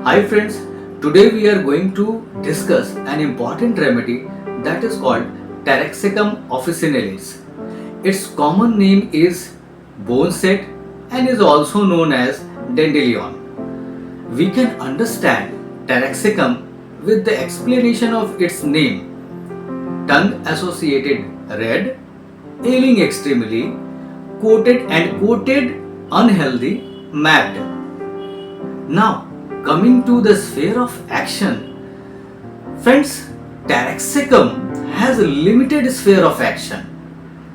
Hi friends, today we are going to discuss an important remedy that is called Taraxacum Officinale. Its common name is bone set and is also known as Dandelion. We can understand Taraxacum with the explanation of its name: tongue associated red, ailing extremely, coated unhealthy, mapped. Now coming to the sphere of action, friends, Taraxacum has a limited sphere of action,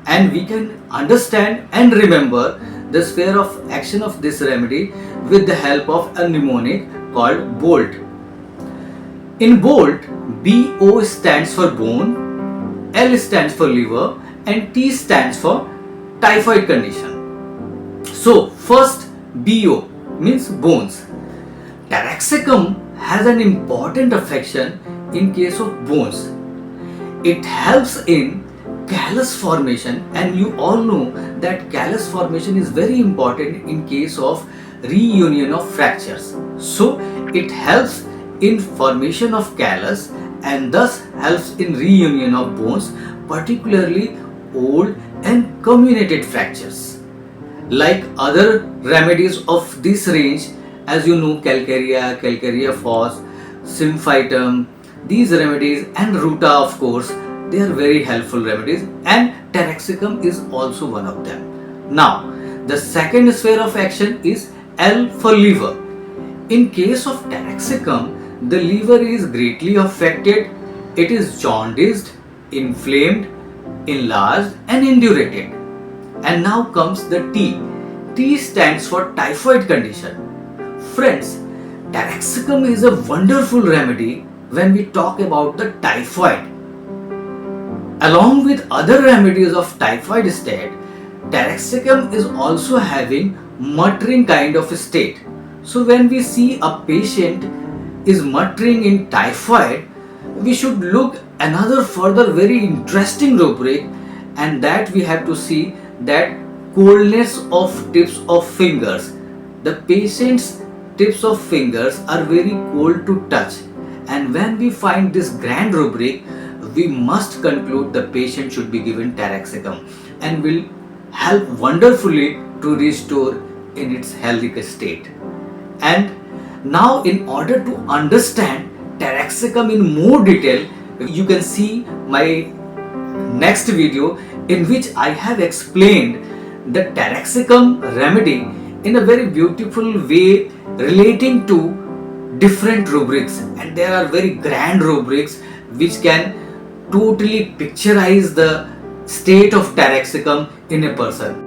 and we can understand and remember the sphere of action of this remedy with the help of a mnemonic called BOLT. In BOLT, BO stands for bone, L stands for liver, and T stands for typhoid condition. So first, BO means bones. Taraxacum has an important affection in case of bones. It helps in callus formation, and you all know that callus formation is very important in case of reunion of fractures. So it helps in formation of callus and thus helps in reunion of bones, particularly old and comminuted fractures. Like other remedies of this range, as you know, calcarea phos, symphytum, these remedies, and ruta, of course, they are very helpful remedies, and Taraxacum is also one of them. Now, the second sphere of action is L for liver. In case of Taraxacum, the liver is greatly affected. It is jaundiced, inflamed, enlarged, and indurated. And now comes the T. T stands for typhoid condition. Friends, Taraxacum is a wonderful remedy when we talk about the typhoid. Along with other remedies of typhoid state, Taraxacum is also having muttering kind of a state. So when we see a patient is muttering in typhoid, we should look another further very interesting rubric, and that we have to see that coldness of tips of fingers. The patient's tips of fingers are very cold to touch, and when we find this grand rubric, we must conclude the patient should be given Taraxacum and will help wonderfully to restore in its healthy state. And now, in order to understand Taraxacum in more detail, you can see my next video in which I have explained the Taraxacum remedy in a very beautiful way relating to different rubrics, and there are very grand rubrics which can totally picturize the state of Taraxacum in a person.